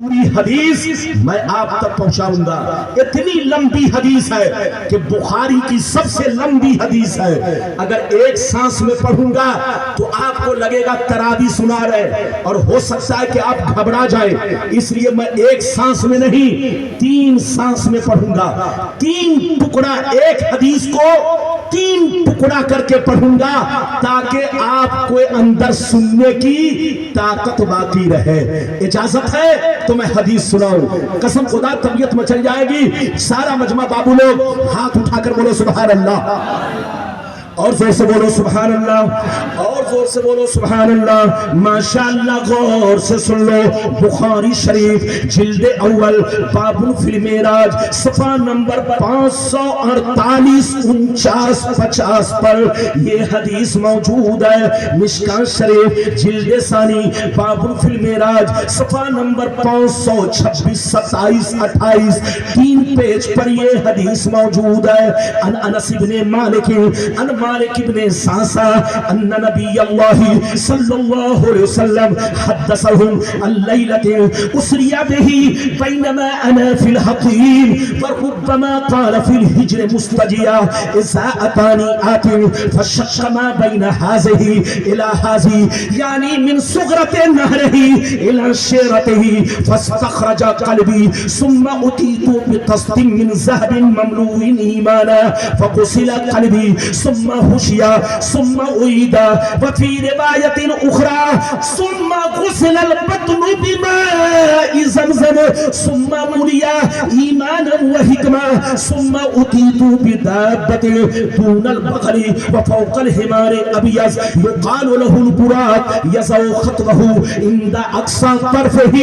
پوری حدیث میں آپ تک پہنچاؤں گا. اتنی لمبی حدیث ہے کہ بخاری کی سب سے لمبی حدیث ہے. اگر ایک سانس میں پڑھوں گا تو آپ کو لگے گا تراویح سنا رہے اور ہو سکتا ہے کہ آپ گھبرا جائیں. اس لیے میں ایک سانس میں نہیں 3 سانس میں پڑھوں گا. 3 ٹکڑا ایک حدیث کو 3 ٹکڑا کر کے پڑھوں گا تاکہ آپ کو اندر سننے کی طاقت باقی رہے. اجازت ہے تو میں حدیث سناؤں. قسم خدا طبیعت میں چل جائے گی. سارا مجمع بابو لوگ ہاتھ اٹھا کر بولو سبحان اللہ, اور زور سے بولو سبحان اللہ, اور زور سے بولو سبحان اللہ. ماشاءاللہ غور سے سن لو. بخاری شریف جلد اول باب فی المعراج صفحہ نمبر 548 49 50 پر یہ حدیث موجود ہے. مشکاۃ شریف جلد ثانی باب فی المعراج صفحہ نمبر 526 27 28 3 پیج پر یہ حدیث موجود ہے. ان انس بن مالک ان مالک ابن ساسا ان نبی اللہ صلی اللہ علیہ وسلم حدثهم الليلة اسری به بینما انا فی الحقیم وربما قال فی الحجر مستجیا اذا اتانی آت فشق ما بین هذه الى هذه یعنی من صغرت نهره الى شیرته فاستخرج قلبی ثم اتیت بقسط من ذهب مملوء ایمانا فغسل قلبی ثم حشیا ثم عیدا وفی روایت اخرى ثم غسل البطن بماء زمزم ثم ملیا ایمانا وحکما ثم اتیت بدابت دون البقر وفوق الحمار ابیض یقال له البراق یزو خطبه عند اقصى طرفه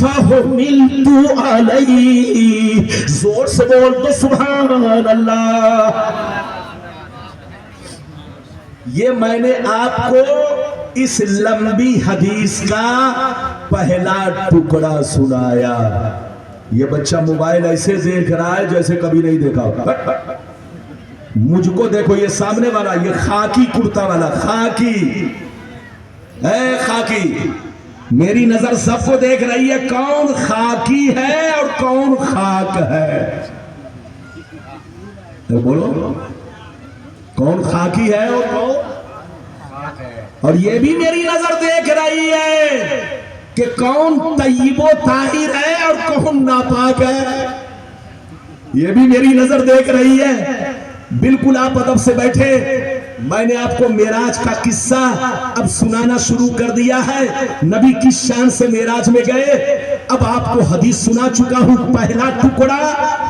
فحملت علیہ. زور سے بول دو سبحان اللہ. یہ میں نے آپ کو اس لمبی حدیث کا پہلا ٹکڑا سنایا. یہ بچہ موبائل ایسے دیکھ رہا ہے جیسے کبھی نہیں دیکھا ہوگا. مجھ کو دیکھو, یہ سامنے والا یہ خاکی کرتا والا خاکی ہے. خاکی میری نظر سب کو دیکھ رہی ہے کون خاکی ہے اور کون خاک ہے. بولو کون خاکی ہے اور کون خاک ہے. اور یہ بھی میری نظر دیکھ رہی ہے کہ کون طیب و طاہر ہے اور کون ناپاک ہے. یہ بھی میری نظر دیکھ رہی ہے. بالکل آپ ادب سے بیٹھے. میں نے آپ کو معراج کا قصہ اب سنانا شروع کر دیا ہے. نبی کس شان سے معراج میں گئے اب آپ کو حدیث سنا چکا ہوں. پہلا ٹکڑا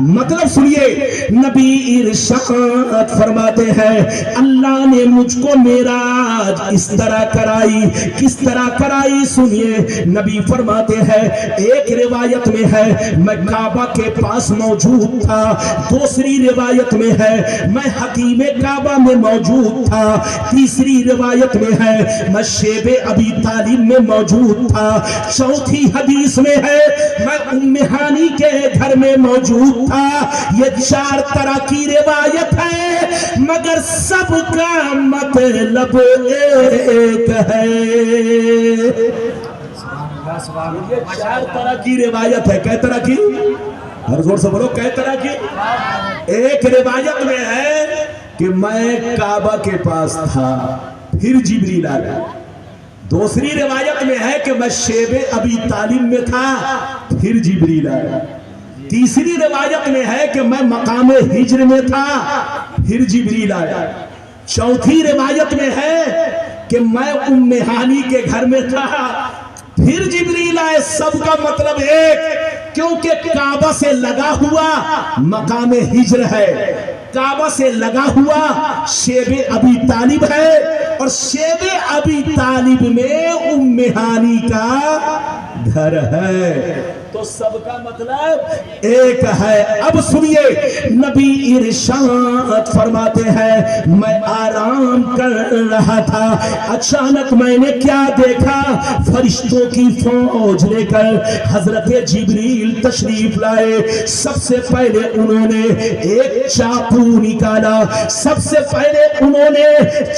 مطلب سنیے. نبی ارشاد فرماتے ہیں اللہ نے مجھ کو معراج اس طرح کرائی. کس طرح کرائی سنیے. نبی فرماتے ہیں ایک روایت میں ہے میں کعبہ کے پاس موجود تھا. دوسری روایت میں ہے میں حتیم کعبہ میں موجود تھا. تیسری روایت میں ہے میں شیب ابی طالب میں موجود تھا. چوتھی حدیث میں ہے میں ام ہانی کے گھر میں موجود تھا. یہ 4 طرح کی روایت ہے مگر سب کا مطلب ایک ہے. یہ 4 طرح کی روایت ہے. کئی طرح کی؟ ہر زور سے بولو کئی طرح کی. ایک روایت میں ہے کہ میں کعبہ کے پاس تھا پھر جبریل آیا. دوسری روایت میں ہے کہ میں شیب ابی طالب میں تھا پھر جبریل آیا. تیسری روایت میں ہے کہ میں مقام ہجر میں تھا پھر جبریل آیا. چوتھی روایت میں ہے کہ میں ام ہانی کے گھر میں تھا پھر جبریل آئے. سب کا مطلب ایک, کیونکہ کعبہ سے لگا ہوا مقام ہجر ہے, کعبہ سے لگا ہوا شیب ابی طالب ہے اور شیب ابی طالب میں ام ہانی کا گھر ہے. تو سب کا مطلب ایک ہے. اب سنیے نبی ارشاد فرماتے ہیں میں آرام کر رہا تھا. اچانک میں نے کیا دیکھا, فرشتوں کی فوج لے کر حضرت جبریل تشریف لائے. سب سے پہلے انہوں نے ایک چاقو نکالا. سب سے پہلے انہوں نے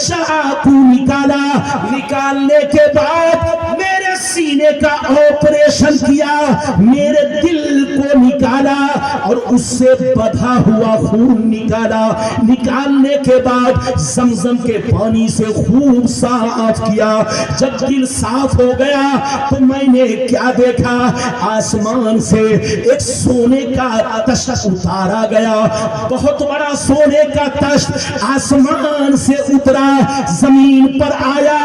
چاقو نکالا. نکالنے کے بعد میرے سینے کا آپریشن کیا، میرے دل کو نکالا اور اس سے بدھا ہوا خون نکالا، نکالنے کے بعد زمزم کے پانی سے خوب صاف کیا۔ جب دل صاف ہو گیا تو میں نے کیا دیکھا، آسمان سے ایک سونے کا تشت اتارا گیا، بہت بڑا سونے کا تشت آسمان سے اترا، زمین پر آیا۔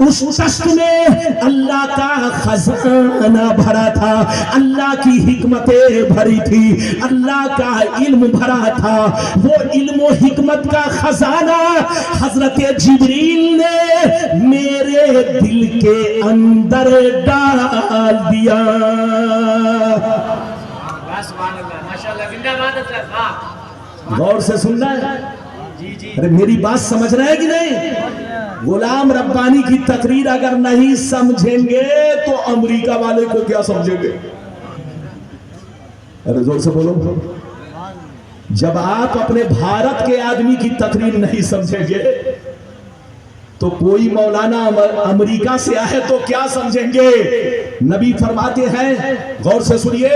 اس تشت میں اللہ کا خزانہ بھرا تھا، اللہ کی حکمتیں بھری تھی، اللہ کا علم بھرا تھا۔ وہ علم و حکمت کا خزانہ حضرت جبریل نے میرے دل کے اندر ڈال دیا۔ غور سے سننا ہے، ارے میری بات سمجھ رہے ہیں کہ نہیں؟ غلام ربانی کی تقریر اگر نہیں سمجھیں گے تو امریکہ والے کو کیا سمجھیں گے؟ ارے زور سے بولو۔ جب آپ اپنے بھارت کے آدمی کی تقریر نہیں سمجھیں گے تو کوئی مولانا امریکہ سے آئے تو کیا سمجھیں گے؟ نبی فرماتے ہیں، غور سے سنیے،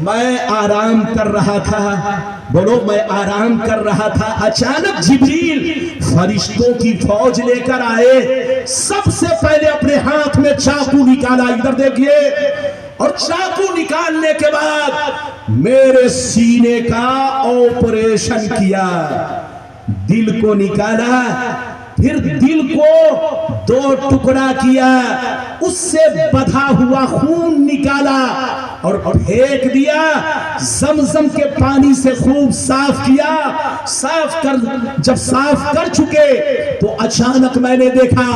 میں آرام کر رہا تھا، بولو میں آرام کر رہا تھا، اچانک جبریل فرشتوں کی فوج لے کر آئے، سب سے پہلے اپنے ہاتھ میں چاقو نکالا، ادھر دیکھیے، اور چاقو نکالنے کے بعد میرے سینے کا آپریشن کیا، دل کو نکالا، پھر دل کو دو ٹکڑا کیا، اس سے بدھا ہوا خون نکالا اور پھینک دیا، زمزم کے پانی سے خوب صاف کیا۔ جب صاف کر چکے تو اچانک میں نے دیکھا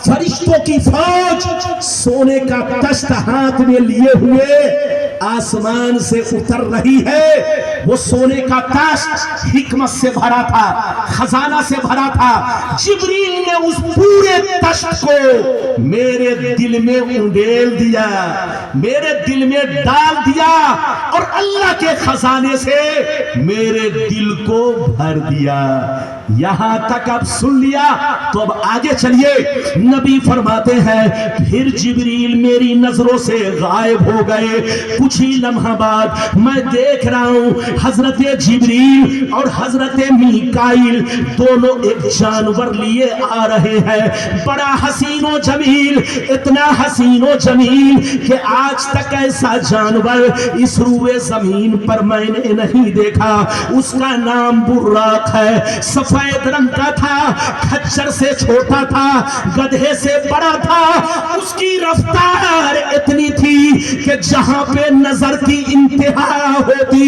فرشتوں کی فوج سونے کا تشت ہاتھ میں لیے ہوئے آسمان سے اتر رہی ہے۔ وہ سونے کا تشت حکمت سے بھرا تھا، خزانہ سے بھرا تھا۔ جبریل نے اس پورے تشت کو میرے دل میں انڈیل دیا، میرے دل میں ڈال دیا، اور اللہ کے خزانے سے میرے دل کو بھر دیا۔ یہاں تک اب سن لیا تو اب آگے چلیے۔ نبی فرماتے ہیں پھر جبریل میری نظروں سے غائب ہو گئے۔ کچھ ہی لمحہ بعد میں دیکھ رہا ہوں حضرت جبریل اور حضرت میکائیل دونوں ایک جانور لیے آ رہے ہیں، بڑا حسین و جمیل، اتنا حسین و جمیل کہ آج تک ایسا جانور اس روئے زمین پر میں نے نہیں دیکھا۔ اس کا نام براق ہے، سفید رنگ کا تھا، کھچر سے چھوٹا تھا، گدھے سے بڑا تھا۔ اس کی رفتار اتنی تھی کہ جہاں پہ نظر کی انتہا ہوتی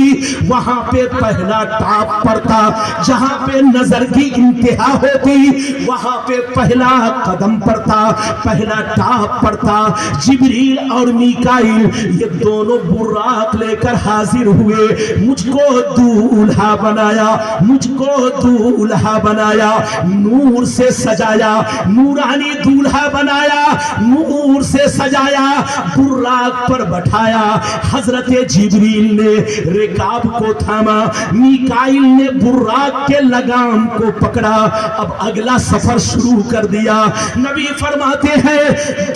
وہاں پہ پہلا ٹاپ پڑتا، جہاں پہ نظر کی انتہا ہوتی وہاں پہ پہلا قدم پڑتا، پہلا ٹاپ پڑتا۔ جبریل اور میکائیل یہ دونوں براق لے کر حاضر ہوئے، مجھ کو دولہا بنایا، مجھ کو دولہا بنایا، نور سے سجایا، نورانی دولہا بنایا، نور سے سجایا، براق پر بٹھایا۔ حضرت جبریل نے رکاب کو تھاما، میکائیل نے براق کے لگام کو پکڑا، اب اگلا سفر شروع کر دیا۔ نبی فرماتے ہیں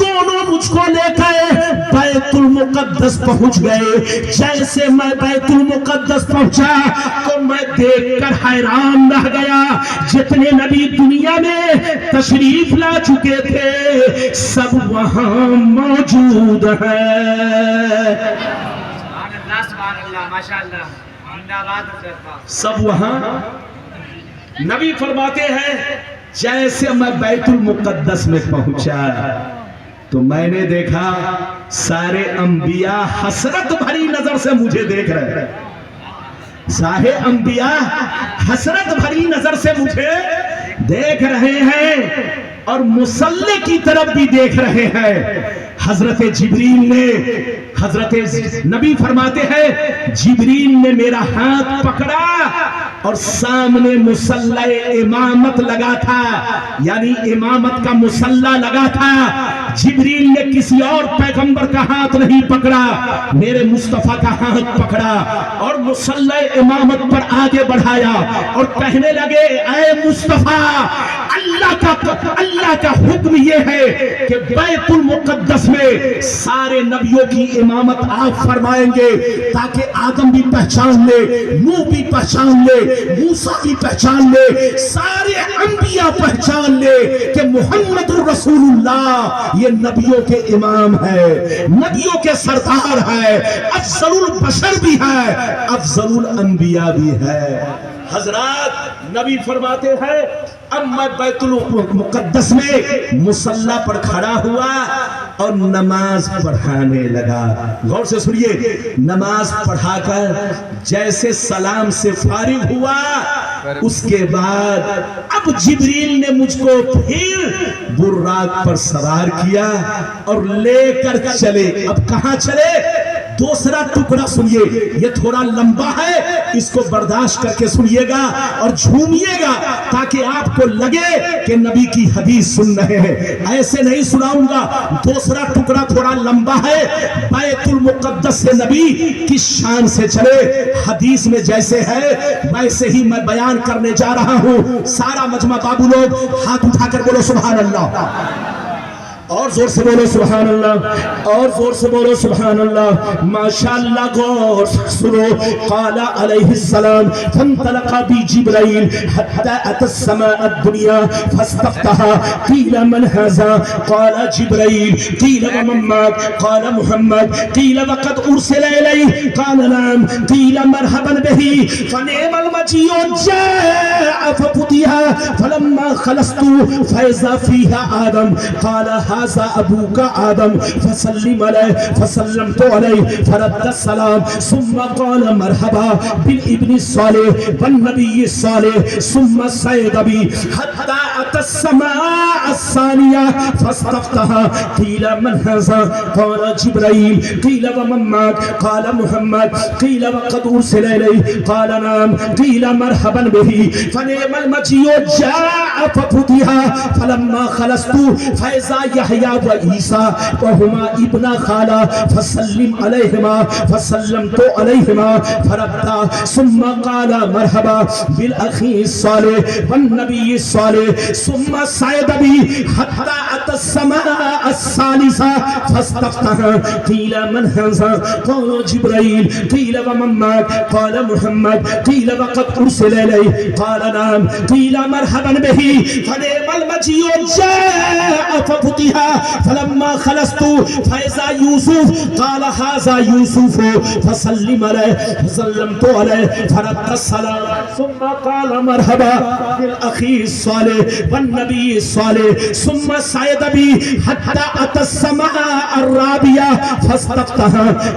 دونوں مجھ کو لے گئے، بیت المقدس پہنچ گئے۔ جیسے میں بیت المقدس پہنچا تو میں دیکھ کر حیران رہ گیا، جتنے نبی دنیا میں تشریف لا چکے تھے سب وہاں موجود ہیں، سب وہاں۔ نبی فرماتے ہیں جیسے میں بیت المقدس میں پہنچا تو میں نے دیکھا سارے انبیاء حسرت بھری نظر سے مجھے دیکھ رہے ہیں، سارے انبیاء حسرت بھری نظر سے مجھے دیکھ رہے ہیں اور مصلی کی طرف بھی دیکھ رہے ہیں۔ حضرت جبریل نے، حضرت نبی فرماتے ہیں جبریل نے میرا ہاتھ پکڑا اور سامنے مصلی امامت لگا تھا، یعنی امامت کا مصلی لگا تھا۔ جبریل نے کسی اور پیغمبر کا ہاتھ نہیں پکڑا، میرے مصطفیٰ کا ہاتھ پکڑا اور مصلی امامت پر آگے بڑھایا اور کہنے لگے اے مصطفیٰ، اللہ کا حکم یہ ہے کہ بیت المقدس میں سارے نبیوں کی امامت آپ فرمائیں گے تاکہ آدم بھی پہچان لے، نوح بھی پہچان لے، موسیٰ بھی پہچان لے، سارے انبیاء پہچان لے کہ محمد الرسول اللہ یہ نبیوں کے امام ہے، نبیوں کے سردار ہے، افضل البشر بھی ہے، افضل الانبیاء بھی ہے۔ حضرات نبی فرماتے ہیں اب میں بیت المقدس میں مصلی پر کھڑا ہوا اور نماز پڑھانے لگا۔ غور سے سنیے، نماز پڑھا کر جیسے سلام سے فارغ ہوا اس کے بعد اب جبریل نے مجھ کو پھر براق پر سوار کیا اور لے کر چلے۔ اب کہاں چلے؟ دوسرا ٹکڑا سنیے، یہ تھوڑا لمبا ہے، اس کو برداشت کر کے سنیے گا اور جھومیے گا تاکہ آپ کو لگے کہ نبی کی حدیث سن رہے ہیں، ایسے نہیں سناؤں گا۔ دوسرا ٹکڑا تھوڑا لمبا ہے، بیت المقدس سے نبی کس شان سے چلے، حدیث میں جیسے ہے ویسے ہی میں بیان کرنے جا رہا ہوں۔ سارا مجمع بابو لوگ ہاتھ اٹھا کر بولو سبحان اللہ، اور زور سے بولو سبحان اللہ، اور زور سے بولو سبحان اللہ۔ ماشاءاللہ غور سنو، قال علیہ السلام فانطلق بی جبرائیل حتی اتى السماء الدنیا فاستفتح قیل من هذا قال جبرائیل قیل ومن معك قال محمد قیل وقد ارسل الیہ قال نعم قیل مرحبا به فنعم المجیء جاء ففتح فلما خلصت فاذا فيها آدم قال هذا ابوك آدم فسلم عليه فسلمت عليه فرد السلام ثم قال مرحبا بالابن الصالح والنبي الصالح ثم صعد بي حتى اتى السماء الثانية فاستفتح قيل من هذا قال جبرائيل قيل ومن معك قال محمد قيل وقد ارسل اليه قال نعم قيل مرحبا به فنعم المجيء جاء ففتح فلما خلصت فاذا يحيى وعيسى وهما ابن خالة فسلم عليهما فسلمت عليهما فرد ثم قال مرحبا بالأخي الصالح والنبي الصالح ثم صعد بي حتى أتى السماء الثالثة فاستفتح قيل من هذا قال جبرائيل قيل ومن معك قال محمد قيل وقد أرسل إليه قال نعم قيل مرحبا به فنعم المجيء جاء ففتح فلما خلصت فإذا يوسف قال هذا يوسف فسلم عليه فسلمت عليه فرد السلام ثم قال مرحبا بالأخي الصالح والنبي الصالح ثم صعد بي حتى أتى السماء الرابعة فاستفتح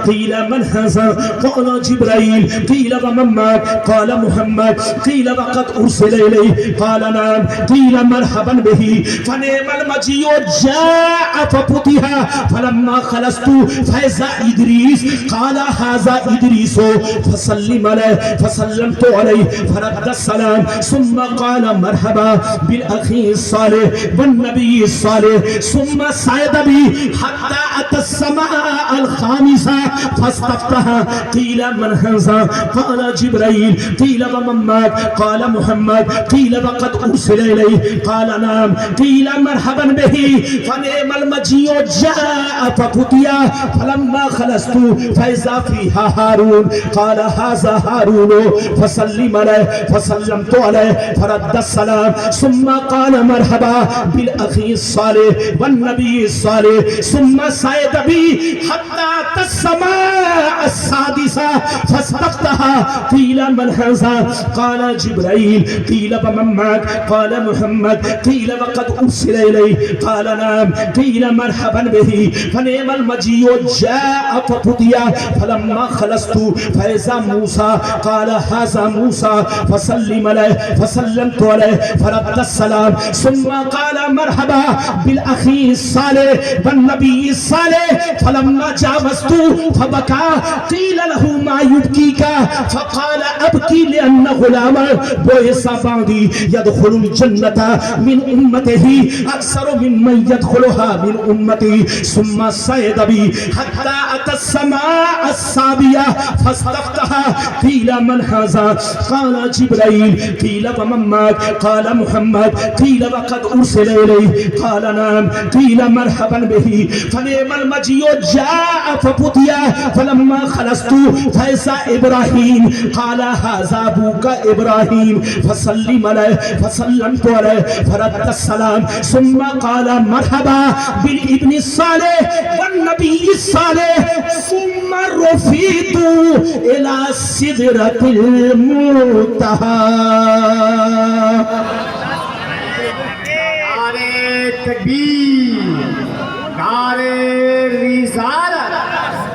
قيل من هذا قال جبرائيل قيل ومن معك قال محمد قيل وقد أرسل إليه قال نعم قيل مرحبا به فنعم المجيء جاء ففتح فلما خلصت فإذا إدريس قال هذا إدريس فسلم عليه فسلمت عليه فرد السلام ثم قال مرحبا بالأخي الصالح والنبي الصالح ثم صعد بي حتى أتى السماء الخامسة فاستفتح قيل من هذا قال جبرائيل قيل ومن معك قال محمد قيل وقد أرسل إليه قال نعم قيل مرحبا به فنعم المجيء جاء ففتح فلما خلصت فإذا فيها هارون قال هذا هارون فسلم عليه فسلمت عليه فرد السلام ثم قال مرحبا بالأخي الصالح والنبي الصالح ثم صعد بي حتى أتى السماء السادسة فاستفتح قيل من هذا قال جبرائيل قيل ومن معك قال محمد قيل وقد أرسل إليه قال نعم قيل مرحبا به فنعم المجيء جاء ففتح فلما خلصت فإذا موسى قال هذا موسى فسلم عليه فسلمت عليه فرد السلام ثم قال مرحبا بالأخي الصالح والنبي الصالح فلما جاوزت فبكى قيل له ما يبكيك فقال ابکی لأن غلام بعث بعدی يدخل الجنة من امته اکثر ممن يدخلها من امتی ثم صعد بی حتى اتى السماء السابعة فاستفتح قیل من هذا قال جبرائیل قیل ومن معك قال محمد قیل وقد ارسل الیہ قال نعم قیل مرحبا به فنعم المجیء جاء ففتح فلما خلصت فإذا ابراہیم قال هذا ابوك ابراہیم فسلم علیہ فسلمت علیہ فرد السلام ثم قال مرحبا بالابن الصالح والنبی الصالح ثم رفعت الى سدرۃ المنتہى. نعرہ تکبیر، نعرہ رسالت،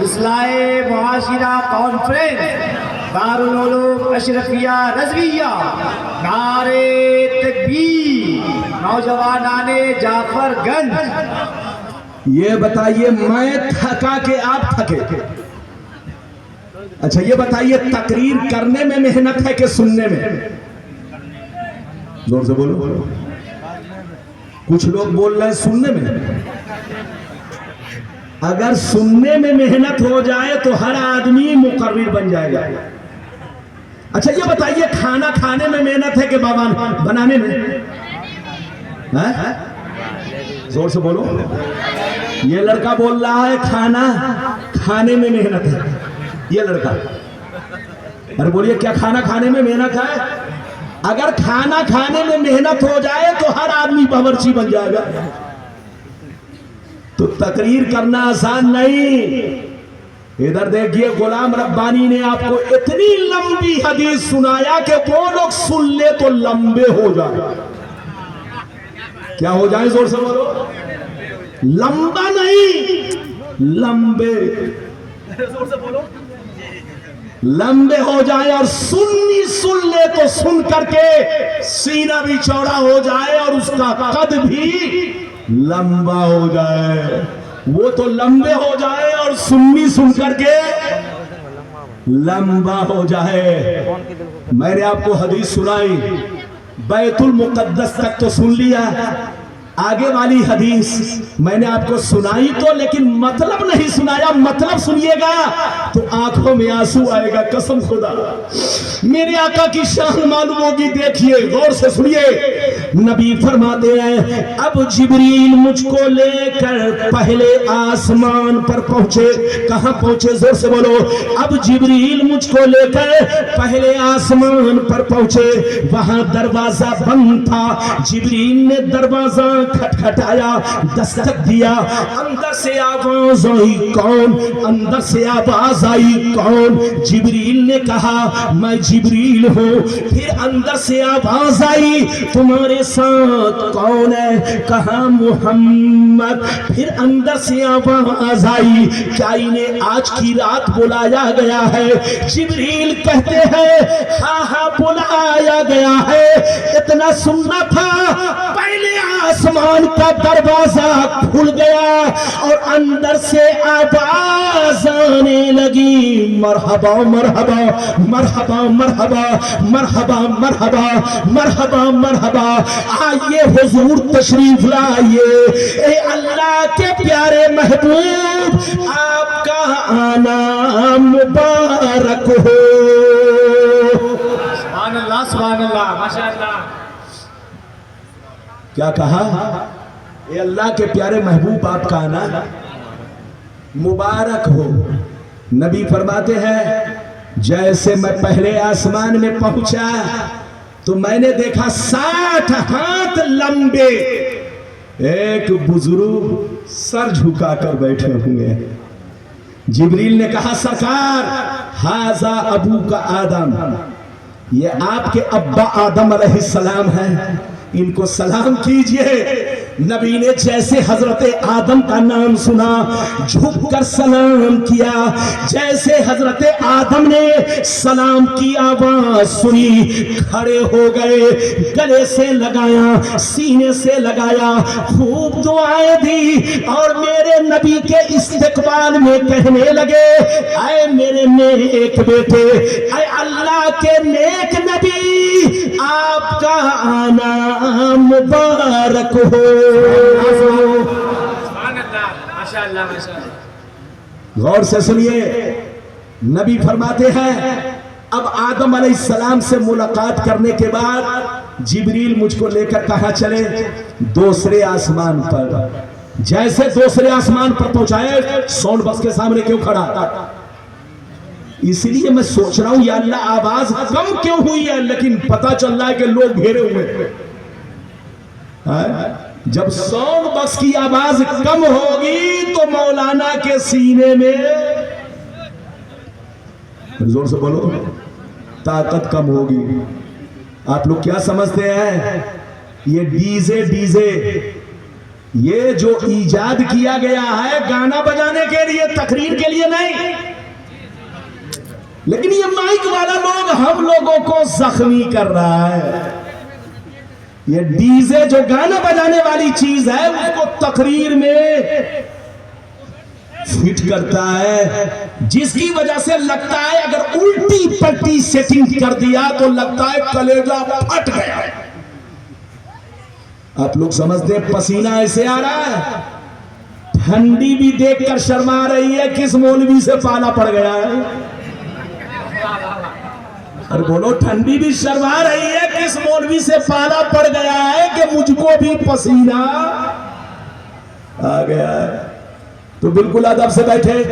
اصلاح معاشرہ کانفرنس دارالعلوم اشرفیہ رضویہ، نعرہ تکبیر، نوجوانان جعفر گنج. یہ بتائیے میں تھکا کہ آپ تھکے؟ اچھا یہ بتائیے تقریر کرنے میں محنت ہے کہ سننے میں؟ زور سے بولو. کچھ لوگ بول رہے ہیں سننے میں. اگر سننے میں محنت ہو جائے تو ہر آدمی مقرر بن جائے گا. اچھا یہ بتائیے کھانا کھانے میں محنت ہے کہ بنانے میں؟ زور سے بولو. یہ لڑکا بول رہا ہے کھانا کھانے میں محنت ہے. یہ لڑکا ارے بولیے کیا کھانا کھانے میں محنت ہے؟ اگر کھانا کھانے میں محنت ہو جائے تو ہر آدمی باورچی بن جائے گا. تو تقریر کرنا آسان نہیں. ادھر دیکھیے غلام ربانی نے آپ کو اتنی لمبی حدیث سنایا کہ وہ لوگ سن لے تو لمبے ہو جائے. کیا ہو جائیں؟ زور سے بولو. لمبا نہیں لمبے. زور سے بولو. لمبے ہو جائے اور سنی سن لے تو سن کر کے سینہ بھی چوڑا ہو جائے اور اس کا قد بھی لمبا ہو جائے. وہ تو لمبے ہو جائے اور سنی سن کر کے لمبا ہو جائے. میں نے آپ کو حدیث سنائی بیت المقدس تک تو سن لیا. آگے والی حدیث میں نے آپ کو سنائی تو لیکن مطلب نہیں سنایا. مطلب سنیے گا تو آنکھوں میں آنسو آئے گا. قسم خدا میرے آقا کی شان معلوم ہوگی. دیکھیے غور سے سنیے. نبی فرماتے ہیں اب جبریل مجھ کو لے کر پہلے آسمان پر پہنچے. کہاں پہنچے؟ زور سے بولو. اب جبریل مجھ کو لے کر پہلے آسمان پر پہنچے. وہاں دروازہ بند تھا. جبریل نے دروازہ کھٹکھٹایا، دستک دیا. اندر سے آواز آئی کون؟ اندر سے آواز آئی کون؟ جبریل نے کہا میں جبریل ہوں. پھر اندر سے آواز آئی تمہارے ساتھ کون ہے؟ کہا محمد. پھر اندر سے آواز آئی کیا انہیں آج کی رات بلایا گیا ہے؟ جبریل کہتے ہیں ہاں ہاں بلایا گیا ہے. اتنا سننا تھا پہلے آسمان کا دروازہ کھل گیا اور اندر سے آواز آنے لگی مرحبا مرحبا مرحبا مرحبا مرحبا مرحبا مرحبا مرحبا. آئیے حضور تشریف لائیے. اے اللہ کے پیارے محبوب آپ کا آنا مبارک ہو. سبحان اللہ سبحان اللہ ماشاءاللہ. کیا کہا؟ اے اللہ کے پیارے محبوب آپ کا آنا مبارک ہو. نبی فرماتے ہیں جیسے میں پہلے آسمان میں پہنچا تو میں نے دیکھا 60 ہاتھ لمبے ایک بزرگ سر جھکا کر بیٹھے ہوئے. جبریل نے کہا سرکار ہذا ابو کا آدم، یہ آپ کے ابا آدم علیہ السلام ہیں، ان کو سلام کیجئے. نبی نے جیسے حضرت آدم کا نام سنا جھک کر سلام کیا، جیسے حضرت آدم نے سلام کی آواز سنی کھڑے ہو گئے، گلے سے لگایا، سینے سے لگایا، خوب دعائیں دی اور میرے نبی کے استقبال میں کہنے لگے اے میرے نیک بیٹے، اے اللہ کے نیک نبی، آپ کا آنا مبارک ہو۔ غور سے سنیے، نبی فرماتے ہیں اب آدم علیہ السلام سے ملاقات کرنے کے بعد جبریل مجھ کو لے کر کہاں چلے؟ دوسرے آسمان پر۔ جیسے دوسرے آسمان پر پہنچائے ساؤنڈ بس کے سامنے کیوں کھڑا؟ اس لیے میں سوچ رہا ہوں یا اللہ آواز کم کیوں ہوئی ہے، لیکن پتا چل رہا ہے کہ لوگ گھیرے ہوئے۔ جب ساؤنڈ بس کی آواز کم ہوگی تو مولانا کے سینے میں، زور سے بولو، طاقت کم ہوگی۔ آپ لوگ کیا سمجھتے ہیں؟ یہ ڈیزے یہ جو ایجاد کیا گیا ہے گانا بجانے کے لیے، تقریر کے لیے نہیں، لیکن یہ مائک والا لوگ ہم لوگوں کو زخمی کر رہا ہے۔ یہ ڈیزے جو گانا بجانے والی چیز ہے اس کو تقریر میں فٹ کرتا ہے، جس کی وجہ سے لگتا ہے اگر الٹی پلٹی سیٹنگ کر دیا تو لگتا ہے کلیجہ پھٹ گیا ہے۔ آپ لوگ سمجھتے ہیں پسینہ ایسے آ رہا ہے، ٹھنڈی بھی دیکھ کر شرما رہی ہے کس مولوی سے پالا پڑ گیا ہے؟ اور بولو، ٹھنڈی بھی شرما رہی ہے کس مولوی سے پالا پڑ گیا ہے کہ مجھ کو بھی پسینہ آ گیا ہے؟ تو بالکل ادب سے بیٹھے،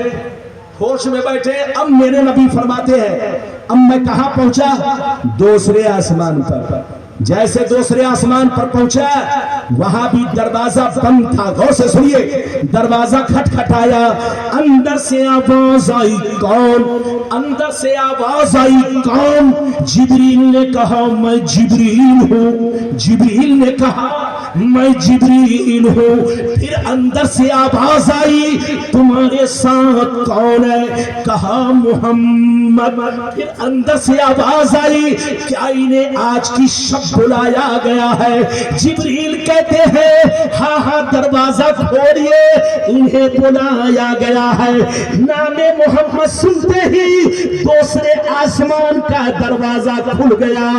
ہوش میں بیٹھے۔ اب میرے نبی فرماتے ہیں اب میں کہاں پہنچا؟ دوسرے آسمان پر۔ جیسے دوسرے آسمان پر پہنچا وہاں بھی دروازہ بند تھا۔ غور سے سنیے، دروازہ کھٹکھٹایا، اندر سے آواز آئی، کون؟ اندر سے آواز آئی، کون؟ جبریل نے کہا میں جبریل ہوں۔ جبریل نے کہا میں جبریل ہوں۔ پھر اندر سے آواز آئی تمہارے ساتھ کون ہے؟ کہا محمد۔ پھر اندر سے آواز آئی کیا انہیں آج کی شب بلایا گیا ہے؟ جبریل کہتے ہیں ہاں ہاں دروازہ کھولیے، انہیں بلایا گیا ہے۔ نام محمد سنتے ہی دوسرے آسمان کا دروازہ کھل گیا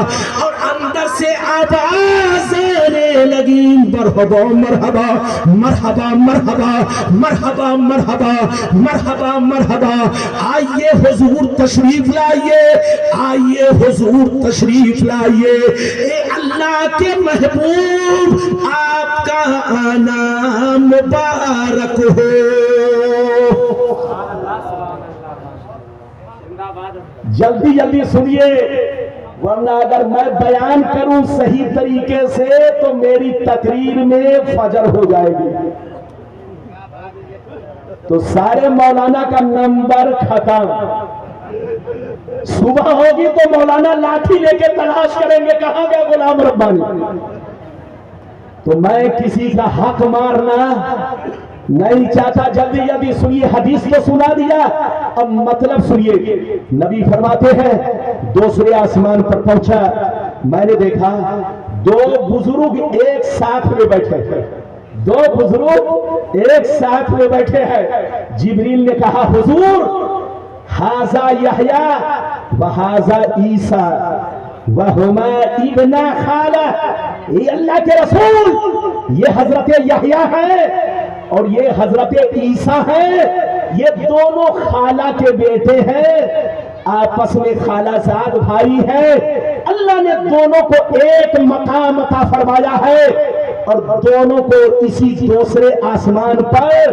اور اندر سے آواز آنے لگی، مرحبا مرحبا مرحبا مرحبا مرحبا مرحبا مرحبا مرحبا، آئیے حضور تشریف لائیے، آئیے حضور تشریف لائیے، اے اللہ کے محبوب آپ کا آنا مبارک ہو۔ جلدی جلدی سنیے ورنہ اگر میں بیان کروں صحیح طریقے سے تو میری تقریر میں فجر ہو جائے گی، تو سارے مولانا کا نمبر ختم۔ صبح ہوگی تو مولانا لاٹھی لے کے تلاش کریں گے کہاں گیا غلام ربانی۔ تو میں کسی کا حق مارنا نہیں چاہتا۔ جلدی جلدی سنیے، حدیث تو سنا دیا، اب مطلب سنیے۔ نبی فرماتے ہیں دوسرے آسمان پر پہنچا، میں نے دیکھا دو بزرگ ایک ساتھ میں بیٹھے ہیں، دو بزرگ ایک ساتھ میں بیٹھے ہیں۔ جبریل نے کہا حضور ھذا یحییٰ وھذا عیسیٰ وہما ابنا خالہ، یہ اللہ کے رسول یہ حضرت یحییٰ ہے اور یہ حضرت عیسیٰ ہے، یہ دونوں خالہ کے بیٹے ہیں، آپس میں خالہ زاد بھائی ہیں۔ اللہ نے دونوں کو ایک مقام عطا فرمایا ہے اور دونوں کو اسی دوسرے آسمان پر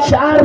4